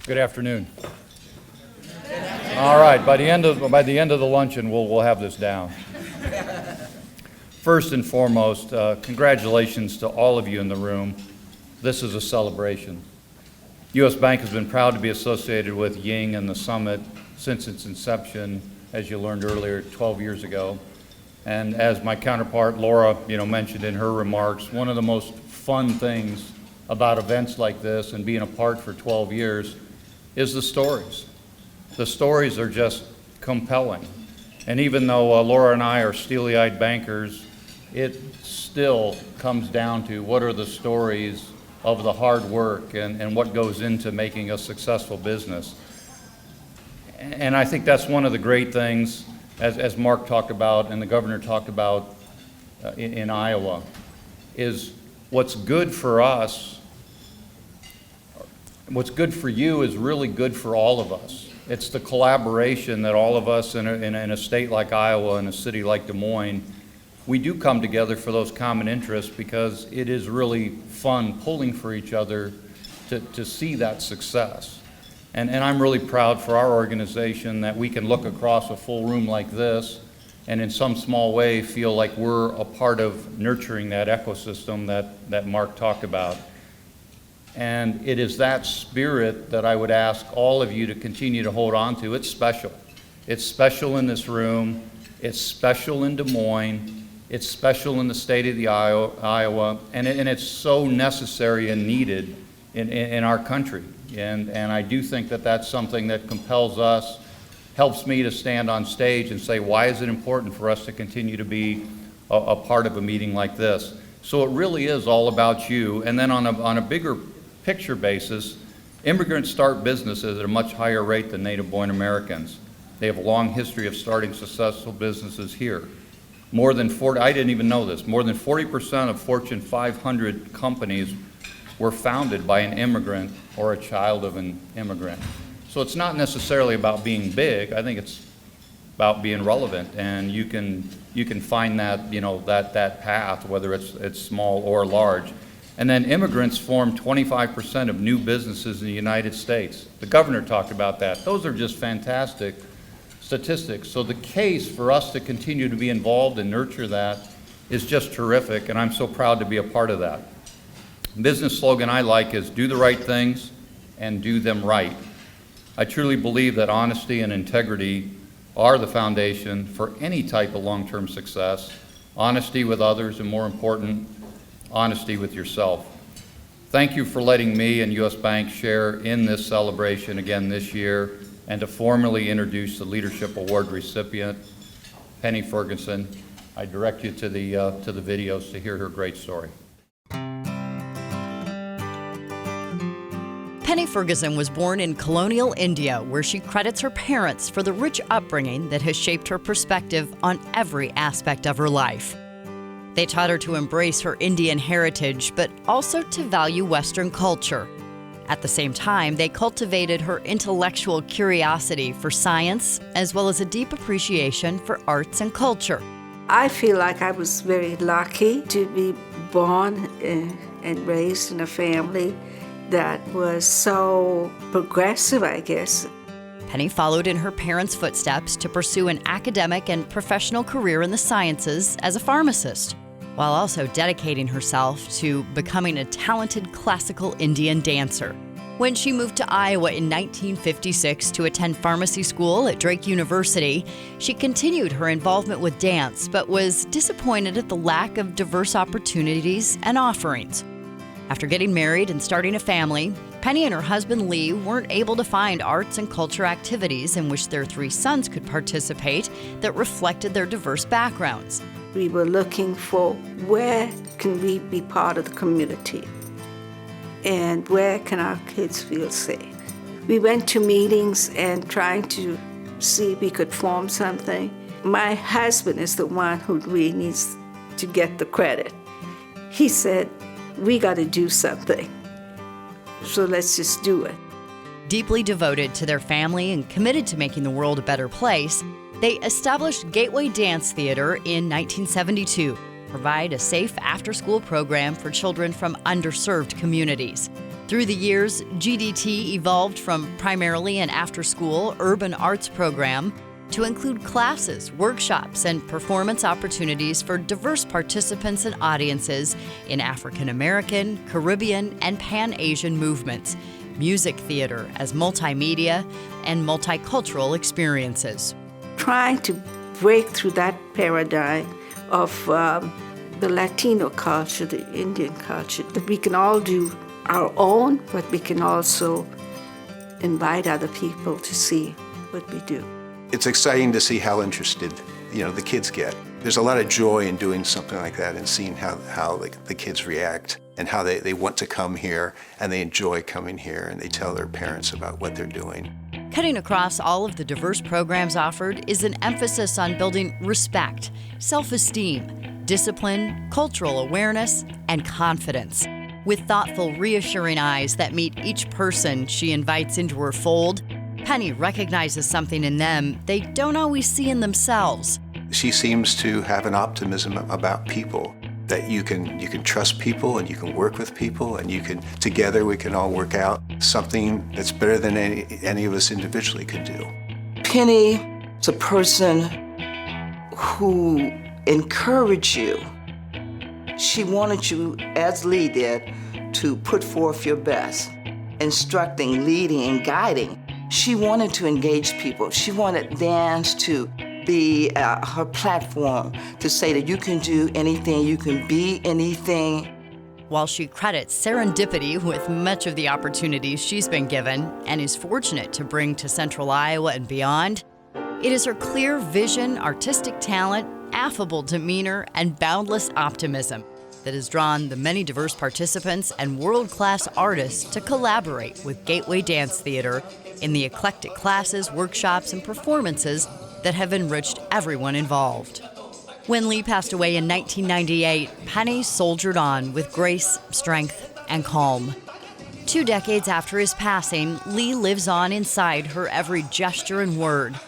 Good afternoon. All right, by the end of the luncheon, we'll have this down. First and foremost, congratulations to all of you in the room. This is a celebration. U.S. Bank has been proud to be associated with Ying and the Summit since its inception, as you learned earlier, 12 years ago. And as my counterpart Laura, mentioned in her remarks, one of the most fun things about events like this and being apart for 12 years is the stories. The stories are just compelling. And even though Laura and I are steely-eyed bankers, it still comes down to what are the stories of the hard work and what goes into making a successful business. And I think that's one of the great things, as Mark talked about and the governor talked about in Iowa, is what's good for us, what's good for you is really good for all of us. It's the collaboration that all of us in a state like Iowa and a city like Des Moines, we do come together for those common interests because it is really fun pulling for each other to see that success. And I'm really proud for our organization that we can look across a full room like this and in some small way feel like we're a part of nurturing that ecosystem that Mark talked about. And it is that spirit that I would ask all of you to continue to hold on to. It's special. It's special in this room. It's special in Des Moines. It's special in the state of Iowa. And it's so necessary and needed in our country. And I do think that that's something that compels us, helps me to stand on stage and say, why is it important for us to continue to be a part of a meeting like this? So it really is all about you. And then on a bigger picture basis, immigrants start businesses at a much higher rate than native-born Americans. They have a long history of starting successful businesses here. I didn't even know this, more than 40% of Fortune 500 companies were founded by an immigrant or a child of an immigrant. So it's not necessarily about being big. I think it's about being relevant, and you can find that that path, whether it's small or large. And then immigrants form 25% of new businesses in the United States. The governor talked about that. Those are just fantastic statistics. So the case for us to continue to be involved and nurture that is just terrific, and I'm so proud to be a part of that. The business slogan I like is do the right things and do them right. I truly believe that honesty and integrity are the foundation for any type of long-term success. Honesty with others, and more important, honesty with yourself. Thank you for letting me and U.S. Bank share in this celebration again this year, and to formally introduce the Leadership Award recipient, Penny Furgerson. I direct you to the videos to hear her great story. Penny Furgerson was born in colonial India, where she credits her parents for the rich upbringing that has shaped her perspective on every aspect of her life. They taught her to embrace her Indian heritage, but also to value Western culture. At the same time, they cultivated her intellectual curiosity for science, as well as a deep appreciation for arts and culture. I feel like I was very lucky to be born and raised in a family that was so progressive, I guess. Penny followed in her parents' footsteps to pursue an academic and professional career in the sciences as a pharmacist, while also dedicating herself to becoming a talented classical Indian dancer. When she moved to Iowa in 1956 to attend pharmacy school at Drake University, she continued her involvement with dance, but was disappointed at the lack of diverse opportunities and offerings. After getting married and starting a family, Penny and her husband Lee weren't able to find arts and culture activities in which their 3 sons could participate that reflected their diverse backgrounds. We were looking for where can we be part of the community and where can our kids feel safe. We went to meetings and trying to see if we could form something. My husband is the one who really needs to get the credit. He said, we got to do something, so let's just do it. Deeply devoted to their family and committed to making the world a better place, they established Gateway Dance Theater in 1972, provide a safe after-school program for children from underserved communities. Through the years, GDT evolved from primarily an after-school urban arts program to include classes, workshops, and performance opportunities for diverse participants and audiences in African American, Caribbean, and Pan-Asian movements, music theater as multimedia, and multicultural experiences. Trying to break through that paradigm of the Latino culture, the Indian culture, that we can all do our own, but we can also invite other people to see what we do. It's exciting to see how interested, the kids get. There's a lot of joy in doing something like that and seeing how the kids react and how they want to come here and they enjoy coming here and they tell their parents about what they're doing. Cutting across all of the diverse programs offered is an emphasis on building respect, self-esteem, discipline, cultural awareness, and confidence. With thoughtful, reassuring eyes that meet each person she invites into her fold, Penny recognizes something in them they don't always see in themselves. She seems to have an optimism about people, that you can trust people and you can work with people and together we can all work out something that's better than any of us individually could do. Penny is a person who encouraged you. She wanted you, as Lee did, to put forth your best, instructing, leading, and guiding. She wanted to engage people. She wanted dance to be her platform, to say that you can do anything, you can be anything. While she credits serendipity with much of the opportunities she's been given and is fortunate to bring to Central Iowa and beyond, it is her clear vision, artistic talent, affable demeanor, and boundless optimism that has drawn the many diverse participants and world-class artists to collaborate with Gateway Dance Theater in the eclectic classes, workshops, and performances that have enriched everyone involved. When Lee passed away in 1998, Penny soldiered on with grace, strength, and calm. 2 decades after his passing, Lee lives on inside her every gesture and word,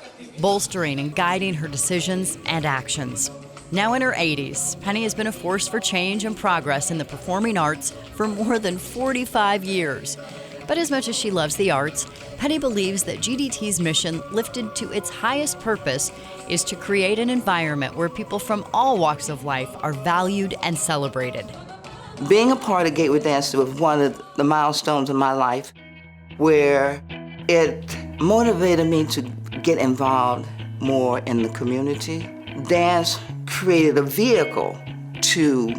bolstering and guiding her decisions and actions. Now in her 80s, Penny has been a force for change and progress in the performing arts for more than 45 years. But as much as she loves the arts, Penny believes that GDT's mission, lifted to its highest purpose, is to create an environment where people from all walks of life are valued and celebrated. Being a part of Gateway Dance was one of the milestones in my life where it motivated me to get involved more in the community. Dance created a vehicle to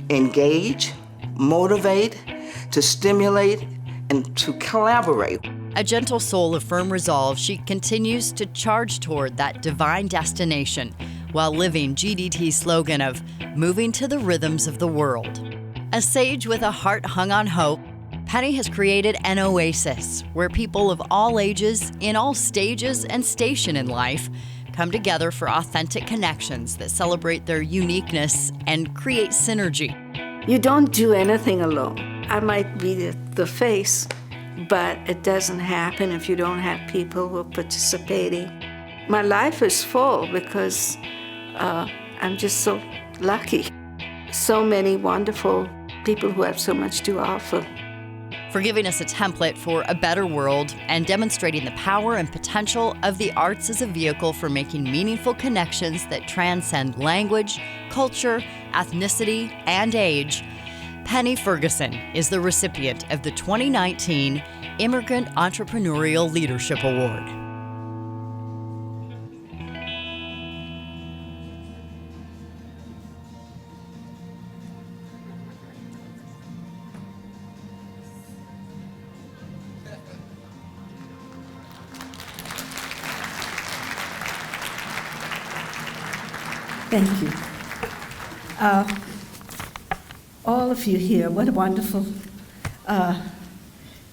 engage, motivate, to stimulate, and to collaborate. A gentle soul of firm resolve, she continues to charge toward that divine destination while living GDT's slogan of moving to the rhythms of the world. A sage with a heart hung on hope, Penny has created an oasis where people of all ages, in all stages and station in life, come together for authentic connections that celebrate their uniqueness and create synergy. You don't do anything alone. I might be the face, but it doesn't happen if you don't have people who are participating. My life is full because I'm just so lucky. So many wonderful people who have so much to offer. For giving us a template for a better world and demonstrating the power and potential of the arts as a vehicle for making meaningful connections that transcend language, culture, ethnicity, and age, Penny Furgerson is the recipient of the 2019 Immigrant Entrepreneurial Leadership Award. Thank you. All of you here, what a wonderful to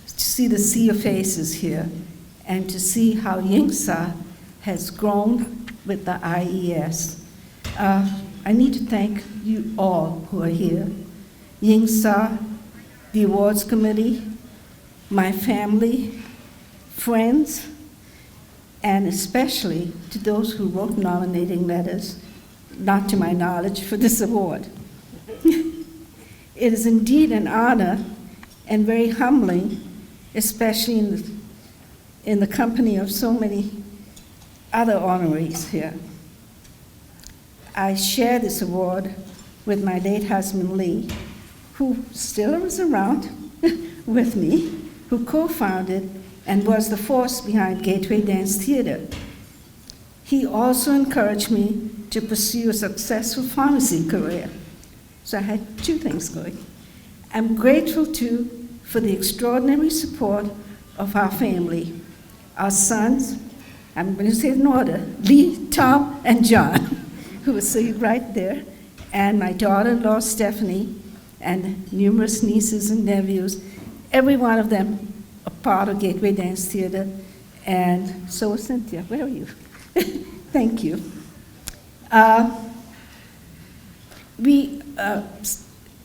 see the sea of faces here and to see how Yingsa has grown with the IES. I need to thank you all who are here. Yingsa, the awards committee, my family, friends, and especially to those who wrote nominating letters, not to my knowledge, for this award. It is indeed an honor and very humbling, especially in the company of so many other honorees here. I share this award with my late husband, Lee, who still is around with me, who co-founded and was the force behind Gateway Dance Theater. He also encouraged me to pursue a successful pharmacy career. So I had two things going. I'm grateful, too, for the extraordinary support of our family. Our sons, I'm going to say it in order, Lee, Tom, and John, who are sitting right there, and my daughter-in-law, Stephanie, and numerous nieces and nephews, every one of them a part of Gateway Dance Theater, and so is Cynthia. Where are you? Thank you. We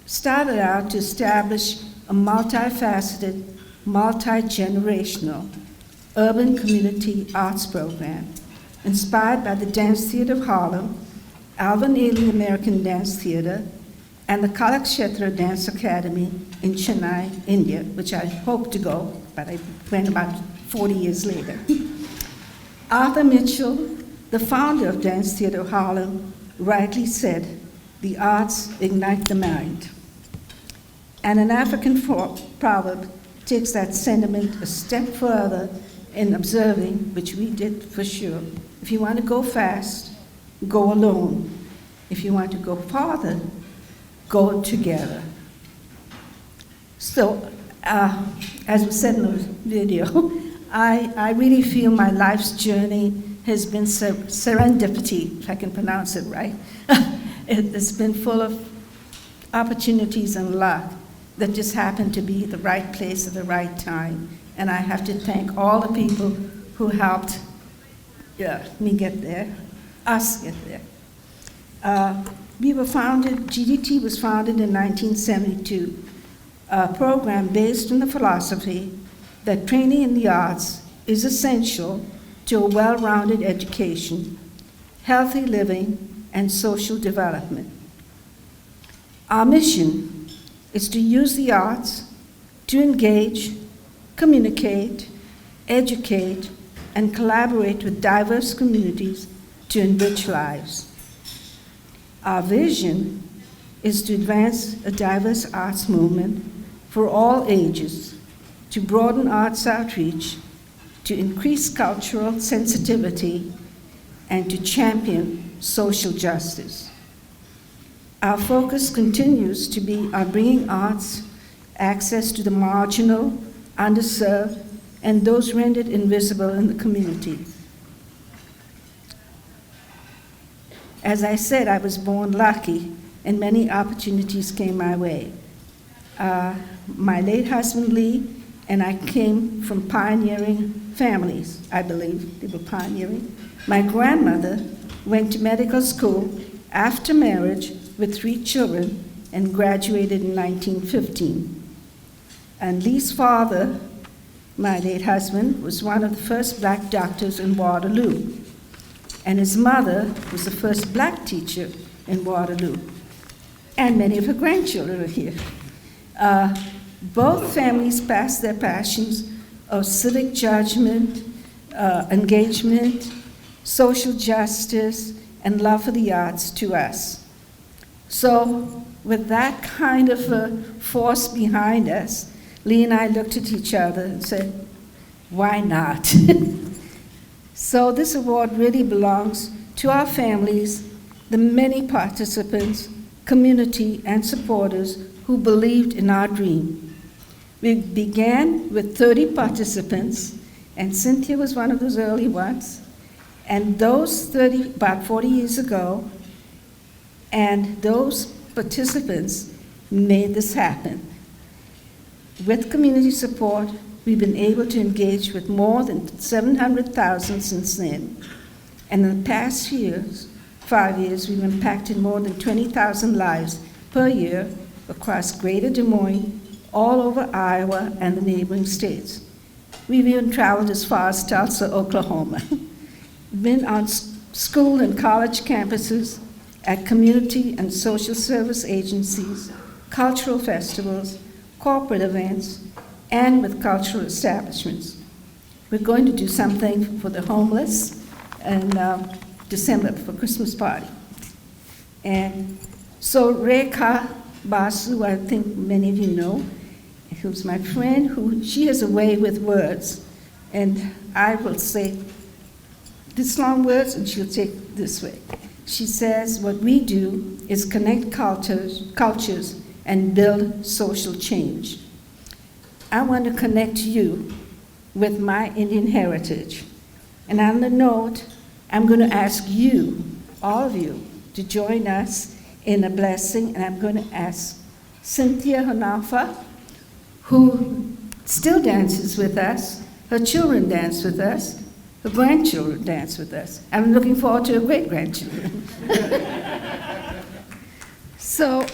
started out to establish a multifaceted, multi-generational urban community arts program inspired by the Dance Theater of Harlem, Alvin Ailey American Dance Theater, and the Kalakshetra Dance Academy in Chennai, India, which I hoped to go, but I went about 40 years later. Arthur Mitchell, the founder of Dance Theater of Harlem, rightly said, "The arts ignite the mind." And an African proverb takes that sentiment a step further in observing, which we did for sure. If you want to go fast, go alone. If you want to go farther, go together. So, as was said in the video, I really feel my life's journey has been serendipity, if I can pronounce it right. It's been full of opportunities and luck that just happened to be at the right place at the right time. And I have to thank all the people who helped me get there, us get there. We were founded, GDT was founded in 1972, a program based on the philosophy that training in the arts is essential to a well-rounded education, healthy living, and social development. Our mission is to use the arts to engage, communicate, educate, and collaborate with diverse communities to enrich lives. Our vision is to advance a diverse arts movement for all ages, to broaden arts outreach, to increase cultural sensitivity, and to champion social justice. Our focus continues to be on bringing arts access to the marginal, underserved, and those rendered invisible in the community. As I said, I was born lucky, and many opportunities came my way. My late husband, Lee, and I came from pioneering families, I believe. They were pioneering. My grandmother went to medical school after marriage with 3 children and graduated in 1915. And Lee's father, my late husband, was one of the first black doctors in Waterloo. And his mother was the first black teacher in Waterloo. And many of her grandchildren are here. Both families passed their passions of civic judgment, engagement, social justice, and love for the arts to us. So with that kind of a force behind us, Lee and I looked at each other and said, why not? So this award really belongs to our families, the many participants, community, and supporters who believed in our dream. We began with 30 participants, and Cynthia was one of those early ones. And those 30, about 40 years ago, and those participants made this happen. With community support, we've been able to engage with more than 700,000 since then. And in the past 5 years, we've impacted more than 20,000 lives per year across Greater Des Moines, all over Iowa and the neighboring states. We've even traveled as far as Tulsa, Oklahoma. Been on school and college campuses, at community and social service agencies, cultural festivals, corporate events, and with cultural establishments. We're going to do something for the homeless in December for Christmas party. And so Rekha Basu, I think many of you know, who's my friend, she has a way with words. And I will say this long words and she'll take it this way. She says, what we do is connect cultures and build social change. I want to connect you with my Indian heritage. And on the note, I'm going to ask you, all of you, to join us in a blessing. And I'm going to ask Cynthia Hanafa, who still dances with us. Her children dance with us. Her grandchildren dance with us. I'm looking forward to her great-grandchildren. So,